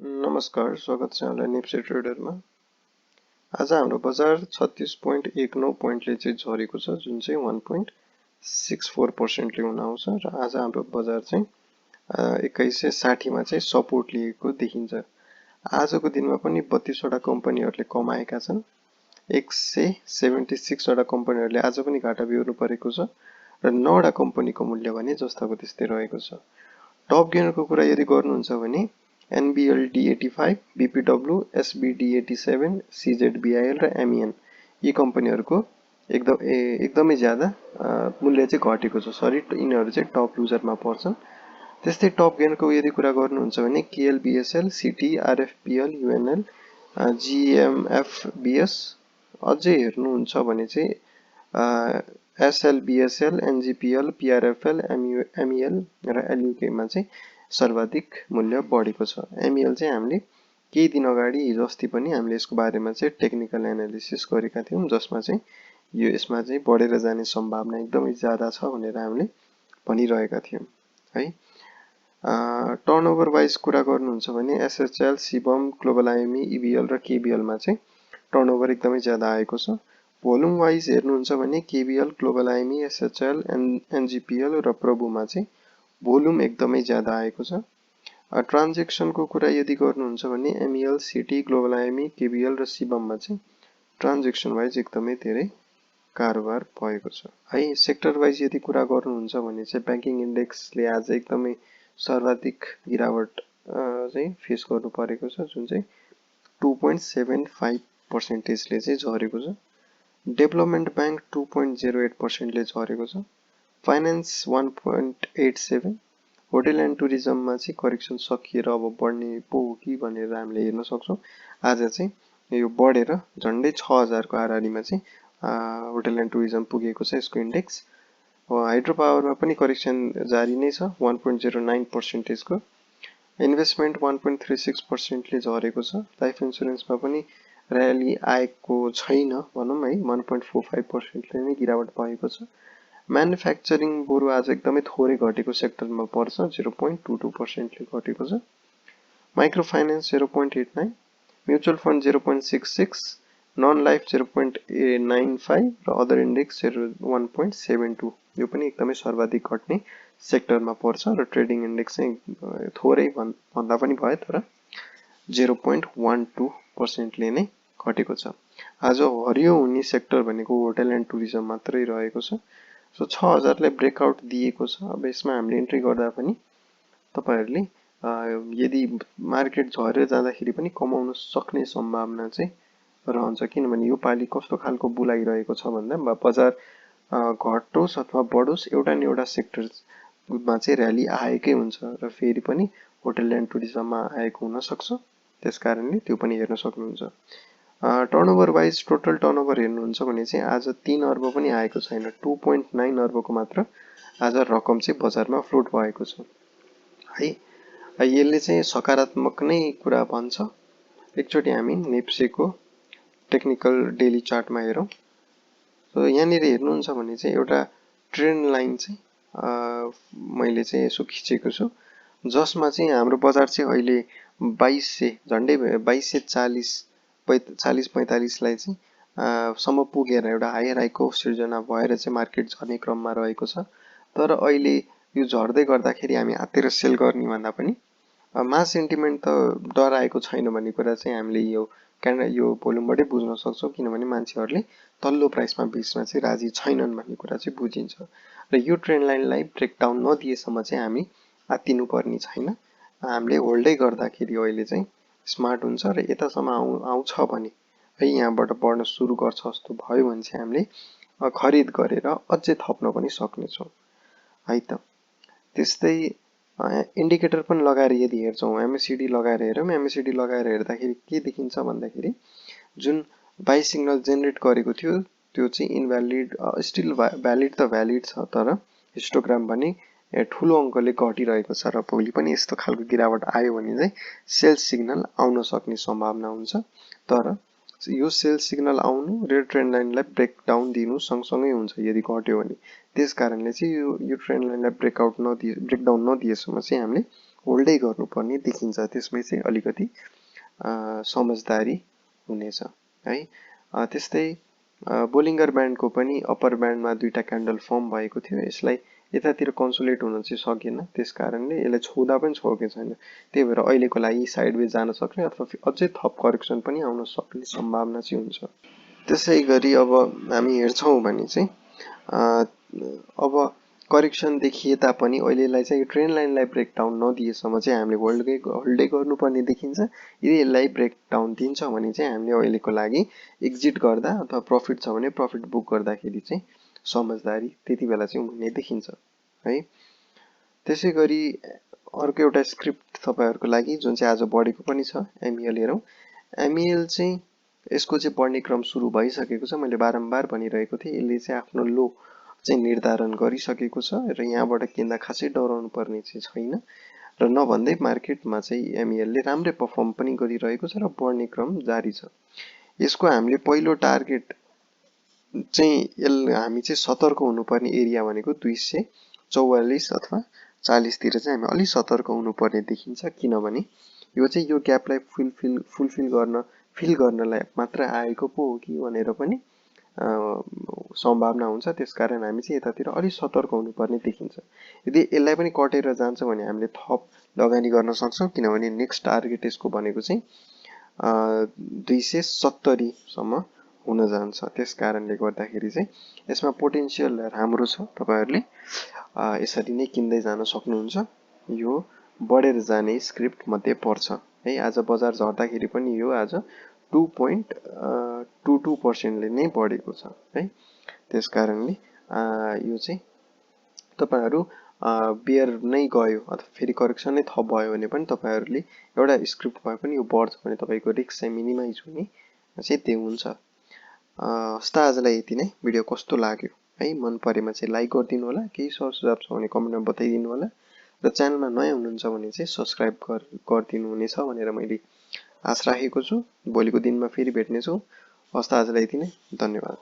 नमस्कार, स्वागत छ यहाँलाई नेप्से ट्रेडरमा। आज हाम्रो बजार 36.19 पोइन्टले चाहिँ झरेको छ, जुन चाहिँ 1.64% ले हुन आउँछ र आज हाम्रो बजार चाहिँ 2160 मा चाहिँ सपोर्ट लिएको देखिन्छ। आजको दिनमा पनि 32 वटा कम्पनीहरूले कमाएका छन्। 176 वटा कम्पनीहरूले आज पनि घाटा बिहोर्नु परेको छ र 9 वटा कम्पनीको मूल्य भने जस्ताको त्यस्तै रहेको छ। टप गेनरको कुरा यदि गर्नुहुन्छ भने NBL D85, BPW, SB D87, CZBIL र MEN यी कम्पनीहरूको एकदमै ज्यादा मूल्य चाहिँ घटेको छ। सरी, यिनीहरू चाहिँ टप लुजरमा पर्छन्। त्यस्तै टप गेनरको यदि कुरा गर्नुहुन्छ भने KLBSL, CT, RFPL, UNL, GMFBS, अझै हेर्नुहुन्छ भने चाहिँ SLBSL, NGPL, PRFL, MEL र LUK मा चाहिँ सर्वाधिक मूल्य बढेको छ। MEL चाहिँ हामीले केही दिन अगाडि हिजो अस्ति पनि हामीले यसको बारेमा चाहिँ टेक्निकल एनालिसिस गरेका थियौं, जसमा चाहिँ यसमा चाहिँ बढेर जाने सम्भावना एकदमै ज्यादा छ भनेर हामीले भनिरहेका थियौं है। टर्नओभर वाइज कुरा गर्नुहुन्छ भने SHL, sebum, global IME, EBL र KBL मा चाहिँ टर्नओभर एकदमै ज्यादा आएको छ। भोल्युम वाइज हेर्नुहुन्छ भने KBL, global IME, SHL, NGPL र प्रभुमा चाहिँ भोल्युम एकदमै ज्यादा आएको छ। ट्रान्जेक्सनको कुरा यदि गर्नुहुन्छ भने MEL, CT, global IME, KBL र सिबममा चाहिँ ट्रान्जेक्सन वाइज एकदमै धेरै कारोबार भएको छ है। सेक्टर वाइज यदि कुरा गर्नुहुन्छ भने चाहिँ बैंकिङ इन्डेक्सले आज एकदमै सर्वाधिक गिरावट चाहिँ फेस गर्नु परेको छ, जुन चाहिँ 2.75% ले चाहिँ झरेको छ। डेभलपमेन्ट बैंक 2.08% ले झरेको छ। फाइनान्स 1.87, होटल एन्ड टुरिज्ममा चाहिँ करेक्सन सकिएर अब बढ्ने पो हो कि भनेर हामीले हेर्न सक्छौं। आज चाहिँ यो बढेर झन्डै 6000 को हाराहारीमा चाहिँ होटल एन्ड टुरिज्म पुगेको छ यसको इन्डेक्स। हाइड्रो पावरमा पनि करेक्सन जारी नै छ 1.09% को। इन्भेस्टमेन्ट 1.36% ले झरेको छ। लाइफ इन्स्योरेन्समा पनि र्याली आएको छैन भनौं है, 1.45% ले नै गिरावट भएको छ। म्यानुफ्याक्चरिङ बरु आज एकदमै थोरै घटेको सेक्टरमा पर्छ, 0.22% ले घटेको छ। Micro finance 0.89, mutual fund 0.66, non life 0.95 र अदर इन्डेक्स 1.72। यो पनि एकदमै सर्वाधिक घट्ने सेक्टरमा पर्छ र ट्रेडिङ इन्डेक्स चाहिँ थोरै भन्दा पनि भयो, तर 0.12% ले नै घटेको छ। आज हरियो हुने सेक्टर भनेको होटल एन्ड टुरिज्म मात्रै रहेको छ। सो 6000 लाई ब्रेकआउट दिएको छ। अब यसमा हामीले इन्ट्री गर्दा पनि तपाईहरुले यदि मार्केट झरेर जाँदाखेरि पनि कमाउन सक्ने सम्भावना चाहिँ रहन्छ, किनभने यो पाली कस्तो खालको बुलाइरहेको छ भन्दा बजार घटोस् अथवा बढोस् एउटा न एउटा सेक्टरमा चाहिँ र्याली आएकै हुन्छ र फेरि पनि होटल एन्ड टुरिज्ममा आएको हुन सक्छ। त्यसकारणले त्यो पनि हेर्न सक्नुहुन्छ। टर्नओभर वाइज टोटल टर्नओभर हेर्नुहुन्छ भने चाहिँ आज 3 अर्ब पनि आएको छैन, 2.9 अर्बको मात्र आज रकम चाहिँ बजारमा फ्लोट भएको छ है। यसले चाहिँ सकारात्मक नै कुरा भन्छ। एकचोटि हामी नेप्सेको टेक्निकल डेली चार्टमा हेरौं। सो यहाँनिर हेर्नुहुन्छ भने चाहिँ एउटा ट्रेन्ड लाइन चाहिँ मैले चाहिँ यसो खिचेको छु, जसमा चाहिँ हाम्रो बजार चाहिँ अहिले 2200 झन्डै 2240-45 लाई चाहिँ सम्म पुगेर एउटा हायर हाईको सिर्जना भएर चाहिँ मार्केट झर्ने क्रममा रहेको छ। तर अहिले यो झर्दै गर्दाखेरि हामी आत्तिर सेल गर्ने भन्दा पनि मास सेन्टिमेन्ट त डराएको छैन भन्ने कुरा चाहिँ हामीले यो भोल्युमबाटै बुझ्न सक्छौं, किनभने मान्छेहरूले तल्लो प्राइसमा बेच्न चाहिँ राजी छैनन् भन्ने कुरा चाहिँ बुझिन्छ। र यो ट्रेन्ड लाइनलाई ब्रेकडाउन नदिएसम्म चाहिँ हामी आत्तिनु पर्ने छैन। हामीले होल्डै गर्दाखेरि अहिले चाहिँ स्मार्ट हुन्छ र यतासम्म आउँछ भने है यहाँबाट बढ्न सुरु गर्छ जस्तो भयो भने चाहिँ हामीले खरिद गरेर अझै थप्न पनि सक्नेछौं है त। त्यस्तै इन्डिकेटर पनि लगाएर यदि हेर्छौं, MACD लगाएर हेरौं, MACD लगाएर हेर्दाखेरि के देखिन्छ भन्दाखेरि जुन बाइ सिग्नल जेनेरेट गरेको थियो त्यो चाहिँ इनभ्यालिड, स्टिल भ्यालिड त भ्यालिड छ, तर हिस्टोग्राम भने ठूलो अङ्कले घटिरहेको छ र भोलि पनि यस्तो खालको गिरावट आयो भने चाहिँ सेल्स सिग्नल आउन सक्ने सम्भावना हुन्छ। तर यो सेल्स सिग्नल आउनु र ट्रेन्ड लाइनलाई ब्रेकडाउन दिनु सँगसँगै हुन्छ यदि घट्यो भने। त्यसकारणले चाहिँ यो ट्रेन्ड लाइनलाई ब्रेकडाउन नदिएसम्म चाहिँ हामीले होल्डै गर्नुपर्ने देखिन्छ। त्यसमै चाहिँ अलिकति समझदारी हुनेछ है। त्यस्तै बोलिङ्गर ब्यान्डको पनि अप्पर ब्यान्डमा दुईटा क्यान्डल फर्म भएको थियो। यसलाई यतातिर कन्सोलिडेट हुन चाहिँ सकेन, त्यस कारणले यसलाई छुँदा पनि छोकेको छैन। त्यही भएर अहिलेको लागि साइडवेज जान सक्ने अथवा अझै थप करेक्सन पनि आउन सक्ने सम्भावना चाहिँ हुन्छ। त्यसै गरी अब हामी हेर्छौँ भने चाहिँ अब करेक्सन देखिए तापनि अहिलेलाई चाहिँ ट्रेन्ड लाइनलाई ब्रेकडाउन नदिएसम्म चाहिँ हामीले होल्डै गर्नुपर्ने देखिन्छ। यदि यसलाई ब्रेकडाउन दिन्छ भने चाहिँ हामीले अहिलेको लागि एक्जिट गर्दा अथवा प्रफिट छ भने प्रफिट बुक गर्दाखेरि चाहिँ समझदारी त्यति बेला चाहिँ हुने देखिन्छ है। त्यसै गरी अर्को एउटा स्क्रिप्ट तपाईँहरूको लागि जुन चाहिँ आज बढेको पनि छ, एमइएल हेरौँ। एमइएल चाहिँ यसको चाहिँ बढ्ने क्रम सुरु भइसकेको छ। मैले बारम्बार भनिरहेको थिएँ, यसले चाहिँ आफ्नो लो चाहिँ निर्धारण गरिसकेको छ र यहाँबाट किन्दा खासै डराउनु पर्ने चाहिँ छैन र नभन्दै मार्केटमा चाहिँ एमइएलले राम्रै पर्फर्म पनि गरिरहेको छ र बढ्ने क्रम जारी छ। यसको हामीले पहिलो टार्गेट चाहिँ हामी चाहिँ सतर्क हुनुपर्ने एरिया भनेको 244 अथवा 40 तिर चाहिँ हामी अलिक सतर्क हुनुपर्ने देखिन्छ। किनभने यो चाहिँ यो ग्यापलाई फिल गर्नलाई मात्र आएको पो हो कि भनेर पनि सम्भावना हुन्छ। त्यसकारण हामी चाहिँ यतातिर अलिक सतर्क हुनुपर्ने देखिन्छ। यदि यसलाई पनि कटेर जान्छ भने हामीले थप लगानी गर्न सक्छौँ, किनभने नेक्स्ट टार्गेट यसको भनेको चाहिँ 270 सम्म हुन जान्छ। त्यस कारणले गर्दाखेरि चाहिँ यसमा पोटेन्सियल राम्रो छ। तपाईँहरूले यसरी नै किन्दै जान सक्नुहुन्छ। यो बढेर जाने स्क्रिप्ट मध्ये पर्छ है। आज बजार झर्दाखेरि पनि यो आज 2.22% ले नै बढेको छ है। त्यस कारणले यो चाहिँ तपाईहरू बियर नै गयो अथवा फेरि करेक्सन नै थप भयो भने पनि तपाईहरूले एउटा स्क्रिप्ट भए पनि यो बढ्छ भने तपाईँको रिस्क चाहिँ मिनिमाइज हुने चाहिँ त्यो हुन्छ। हस् त आजलाई यति नै। भिडियो कस्तो लाग्यो है, मन परेमा चाहिँ लाइक गरिदिनु होला, केही सुझाव छ भने कमेन्टमा बताइदिनु होला र च्यानलमा नयाँ हुनुहुन्छ भने चाहिँ सब्सक्राइब गरिदिनु हुनेछ भनेर मैले आशा राखेको छु। भोलिको दिनमा फेरि भेट्नेछौँ। हस् त आजलाई यति नै। धन्यवाद।